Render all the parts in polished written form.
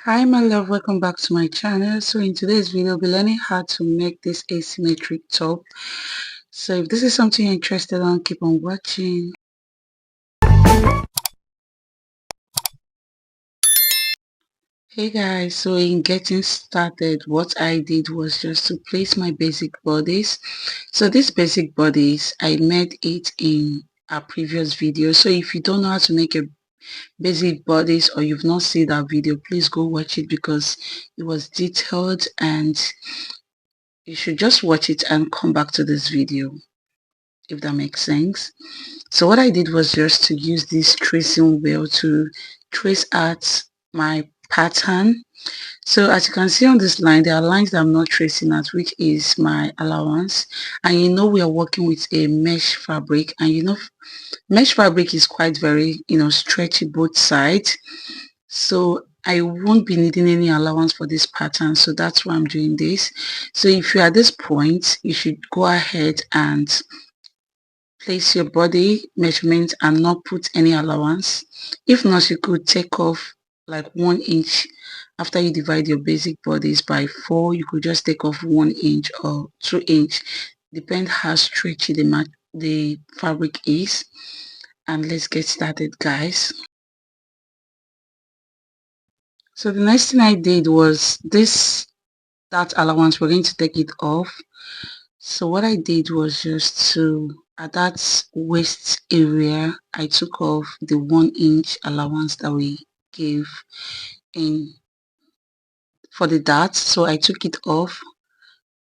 Hi my love, welcome back to my channel. So in today's video we'll be learning how to make this asymmetric top. So if this is something you're interested in, keep on watching. Hey guys, so in getting started, what I did was just to place my basic bodies. So these basic bodies, I made it in a previous video. So if you don't know how to make a basic bodies or you've not seen that video, please go watch it because it was detailed and you should just watch it and come back to this video, if that makes sense. So what I did was just to use this tracing wheel to trace out my pattern. So as you can see on this line, there are lines that I'm not tracing at, which is my allowance. And you know we are working with a mesh fabric, and you know mesh fabric is quite very stretchy both sides. So I won't be needing any allowance for this pattern, so that's why I'm doing this. So if you're at this point, you should go ahead and place your body measurement and not put any allowance. If not, you could take off like 1 inch. After you divide your basic bodies by 4, you could just take off 1 inch or 2 inch, depend how stretchy the fabric is. And let's get started, guys. So the next thing I did was that allowance, we're going to take it off. So what I did was just to, at that waist area, I took off the 1 inch allowance that we gave in for the dart. So I took it off.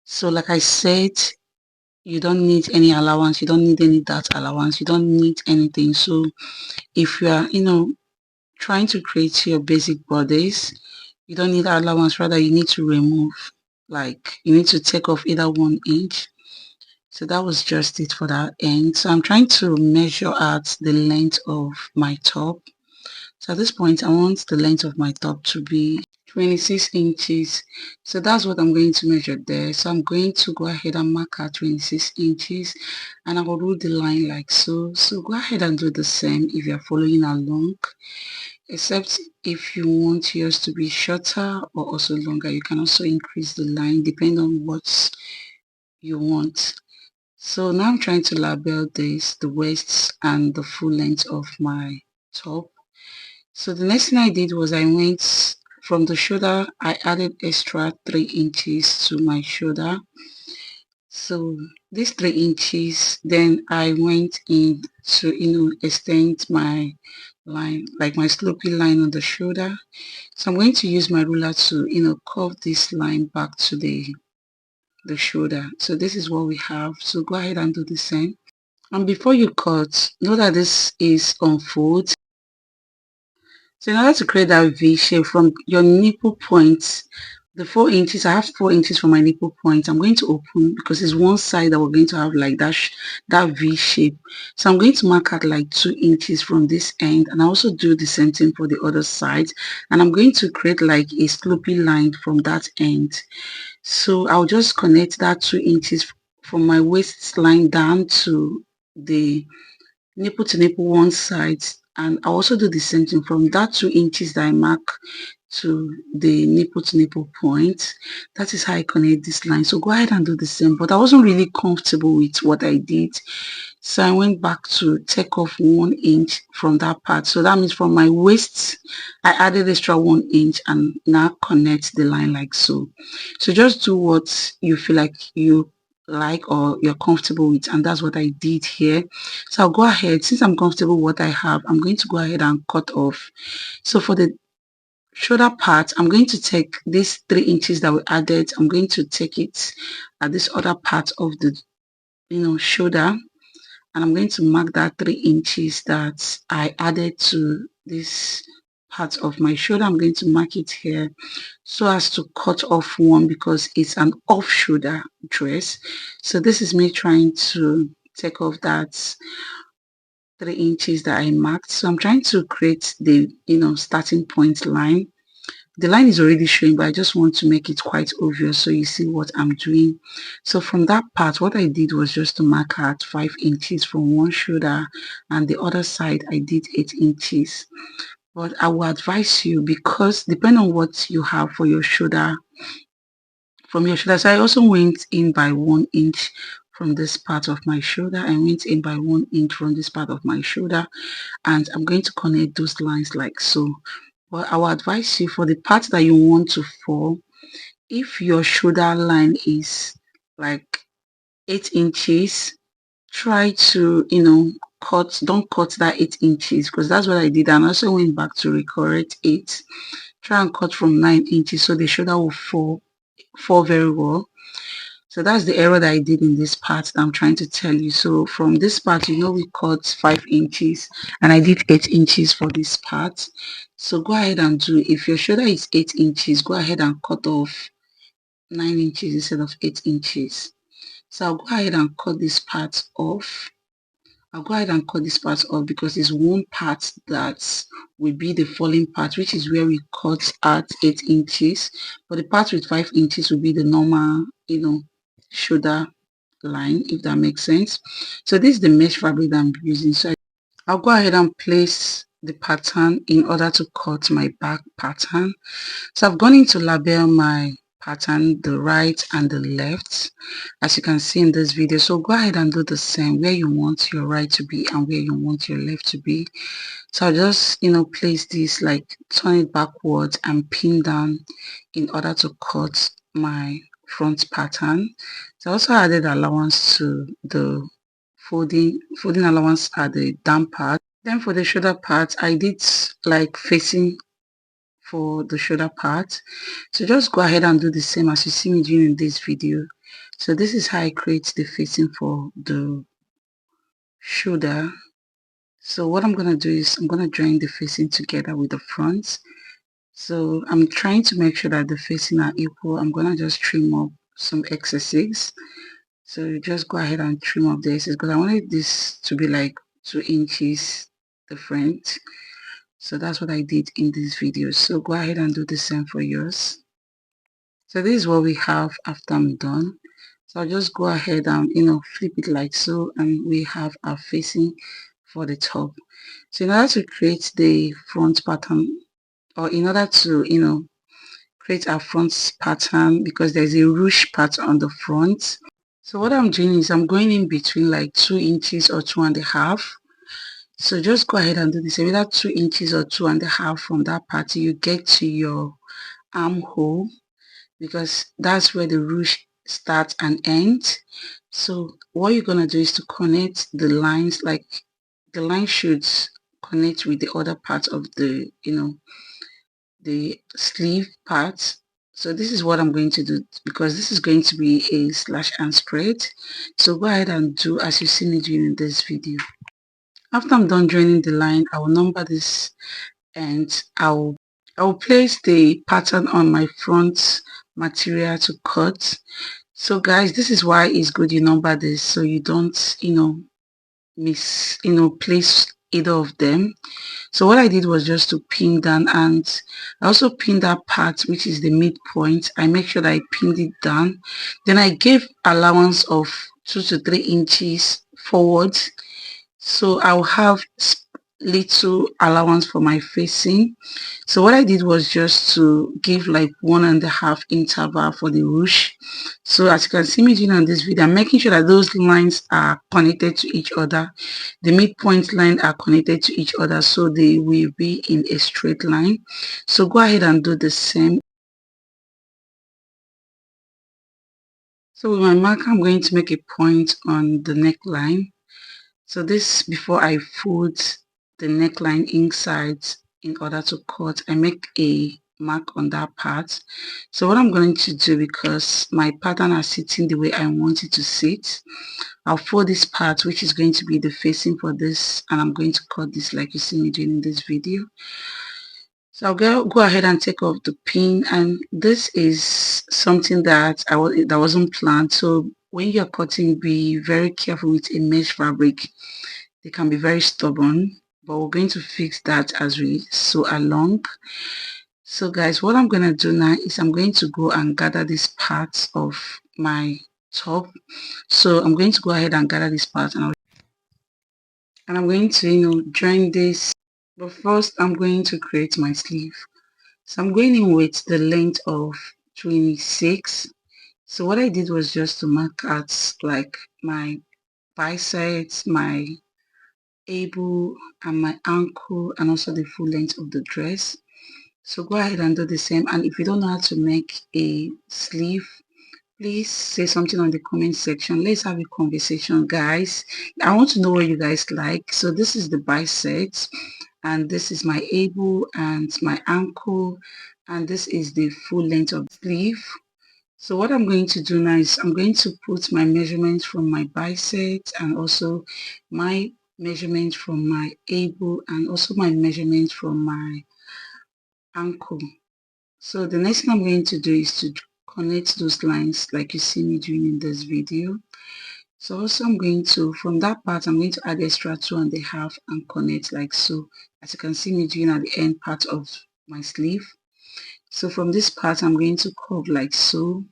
So like I said, you don't need any allowance, you don't need any dart allowance, you don't need anything. So if you are trying to create your basic bodies, you don't need allowance, rather you need to remove, like you need to take off either 1 inch. So that was just it for that end. So I'm trying to measure out the length of my top. So at this point I want the length of my top to be 26 inches. So that's what I'm going to measure there. So I'm going to go ahead and mark out 26 inches and I will rule the line like so. So go ahead and do the same if you're following along, except if you want yours to be shorter or also longer, you can also increase the line depending on what you want. So now I'm trying to label this, the waist and the full length of my top. So the next thing I did was I went from the shoulder, I added extra 3 inches to my shoulder. So these 3 inches, then I went in to extend my line, like my slopey line on the shoulder. So I'm going to use my ruler to curve this line back to the shoulder. So this is what we have. So go ahead and do the same. And before you cut, know that this is on fold. So in order to create that V shape from your nipple point, the 4 inches, I have 4 inches from my nipple point. I'm going to open because it's one side that we're going to have like that V shape. So I'm going to mark out like 2 inches from this end, and I also do the same thing for the other side. And I'm going to create like a slopey line from that end. So I'll just connect that 2 inches from my waistline down to the nipple to nipple one side, and I also do the same thing from that 2 inches that I mark to the nipple to nipple point. That is how I connect this line. So go ahead and do the same, but I wasn't really comfortable with what I did, so I went back to take off 1 inch from that part. So that means from my waist I added extra 1 inch and now connect the line like so. So just do what you feel like you like or you're comfortable with, and that's what I did here. So I'll go ahead, since I'm comfortable with what I have, I'm going to go ahead and cut off. So for the shoulder part, I'm going to take these 3 inches that we added, I'm going to take it at this other part of the shoulder, and I'm going to mark that 3 inches that I added to this part of my shoulder. I'm going to mark it here so as to cut off one because it's an off shoulder dress. So this is me trying to take off that 3 inches that I marked. So I'm trying to create the starting point line. The line is already showing, but I just want to make it quite obvious so you see what I'm doing. So from that part, what I did was just to mark out 5 inches from one shoulder, and the other side I did 8 inches. but I will advise you, because depending on what you have for your shoulder, from your shoulder. So I also went in by 1 inch from this part of my shoulder. I went in by 1 inch from this part of my shoulder, and I'm going to connect those lines like so. But I will advise you, for the part that you want to fall, if your shoulder line is like 8 inches, try to, don't cut that 8 inches, because that's what I did. And I also went back to recorrect 8. Try and cut from 9 inches so the shoulder will fall very well. So that's the error that I did in this part that I'm trying to tell you. So from this part, we cut 5 inches and I did 8 inches for this part. So go ahead and do, if your shoulder is 8 inches, go ahead and cut off 9 inches instead of 8 inches. So I'll go ahead and cut this part off. Because it's one part that will be the falling part, which is where we cut at 8 inches. But the part with 5 inches will be the normal, shoulder line, if that makes sense. So this is the mesh fabric that I'm using. So I'll go ahead and place the pattern in order to cut my back pattern. So I've gone into label my pattern, the right and the left, as you can see in this video. So go ahead and do the same where you want your right to be and where you want your left to be. So I'll just place this, like turn it backwards and pin down in order to cut my front pattern. So I also added allowance to the folding allowance at the down part. Then for the shoulder part, I did like facing for the shoulder part. So just go ahead and do the same as you see me doing in this video. So this is how I create the facing for the shoulder. So what I'm going to do is I'm going to join the facing together with the front. So I'm trying to make sure that the facing are equal. I'm going to just trim up some excesses. So just go ahead and trim up the excess, because I wanted this to be like 2 inches different. So that's what I did in this video. So go ahead and do the same for yours. So this is what we have after I'm done. So I'll just go ahead and flip it like so, and we have our facing for the top. So in order to create the front pattern, or in order to create our front pattern, because there's a ruche part on the front, so what I'm doing is I'm going in between like 2 inches or 2.5. So just go ahead and do this. Either 2 inches or 2.5 from that part till you get to your armhole, because that's where the ruche starts and ends. So what you're gonna do is to connect the lines, like the line should connect with the other part of the the sleeve part. So this is what I'm going to do, because this is going to be a slash and spread. So go ahead and do as you see me doing in this video. After I'm done joining the line, I will number this, and I will place the pattern on my front material to cut. So guys, this is why it's good you number this, so you don't place either of them. So what I did was just to pin down, and I also pinned that part which is the midpoint. I make sure that I pinned it down. Then I gave allowance of 2 to 3 inches forward, so I'll have little allowance for my facing. So what I did was just to give like 1.5 interval for the ruche. So as you can see me doing on this video, I'm making sure that those lines are connected to each other. The midpoint line are connected to each other, so they will be in a straight line. So go ahead and do the same. So with my marker, I'm going to make a point on the neckline. So this, before I fold the neckline inside in order to cut, I make a mark on that part. So what I'm going to do, because my pattern are sitting the way I want it to sit, I'll fold this part which is going to be the facing for this, and I'm going to cut this like you see me doing in this video. So I'll go ahead and take off the pin, and this is something that wasn't planned. So when you're cutting, be very careful with a mesh fabric. They can be very stubborn, but we're going to fix that as we sew along. So guys, what I'm going to do now is I'm going to go and gather these parts of my top. So I'm going to go ahead and gather this part, and I'm going to join this But first I'm going to create my sleeve. So I'm going in with the length of 26. So what I did was just to mark out like my biceps, my elbow and my ankle, and also the full length of the dress. So go ahead and do the same. And if you don't know how to make a sleeve, please say something on the comment section. Let's have a conversation, guys. I want to know what you guys like. So this is the biceps, and this is my elbow and my ankle, and this is the full length of the sleeve. So what I'm going to do now is I'm going to put my measurements from my biceps and also my measurement from my elbow and also my measurement from my ankle. So the next thing I'm going to do is to connect those lines like you see me doing in this video. So also I'm going to, from that part, I'm going to add extra 2.5 and connect like so, as you can see me doing at the end part of my sleeve. So from this part, I'm going to curve like so.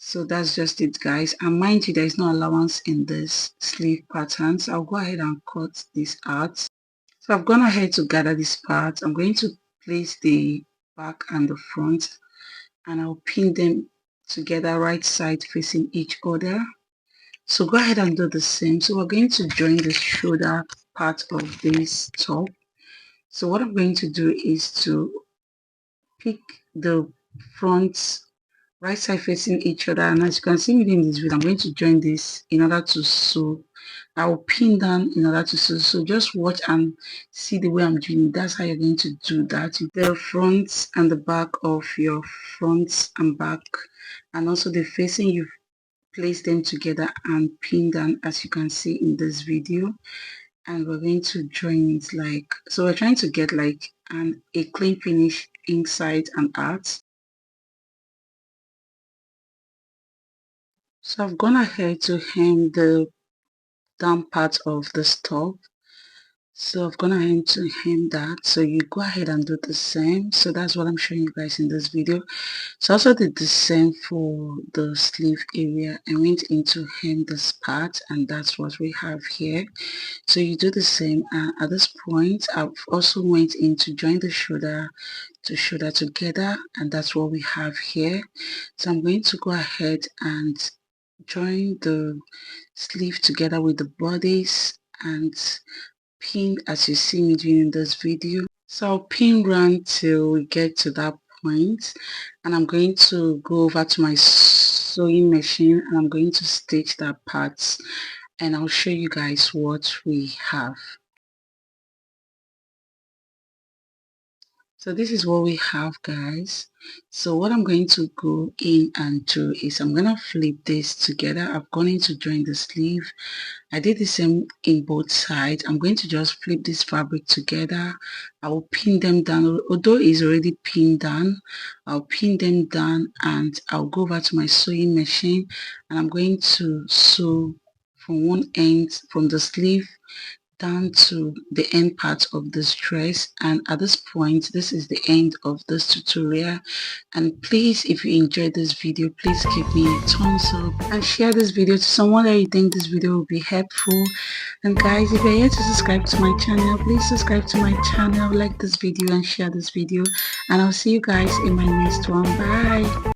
So that's just it, guys. And mind you, there is no allowance in this sleeve pattern. So I'll go ahead and cut this out. So I've gone ahead to gather this part. I'm going to place the back and the front, and I'll pin them together right side facing each other. So go ahead and do the same. So we're going to join the shoulder part of this top. So what I'm going to do is to pick the front right side facing each other, and as you can see within this video, I'm going to join this in order to sew. I'll pin down in order to sew. So just watch and see the way I'm doing it. That's how you're going to do that. The front and the back of your front and back, and also the facing, you place them together and pin down as you can see in this video. And we're going to join it like so. We're trying to get like a clean finish inside and out. So I've gone ahead to hem the down part of the top. So I've gone ahead to hem that. So you go ahead and do the same. So that's what I'm showing you guys in this video. So I also did the same for the sleeve area. I went into hem this part, and that's what we have here. So you do the same. At this point, I've also went in to join the shoulder to shoulder together, and that's what we have here. So I'm going to go ahead and join the sleeve together with the bodies and pin as you see me doing in this video. So I'll pin round till we get to that point, and I'm going to go over to my sewing machine and I'm going to stitch that part, and I'll show you guys what we have. So this is what we have, guys. So what I'm going to go in and do is I'm going to flip this together. I've gone in to join the sleeve. I did the same in both sides. I'm going to just flip this fabric together. I will pin them down. Although it's already pinned down, I'll pin them down and I'll go over to my sewing machine, and I'm going to sew from one end from the sleeve down to the end part of this dress. And at this point, this is the end of this tutorial. And please, if you enjoyed this video, please give me a thumbs up and share this video to someone that you think this video will be helpful. And guys, if you're yet to subscribe to my channel, please subscribe to my channel, like this video and share this video, and I'll see you guys in my next one. Bye.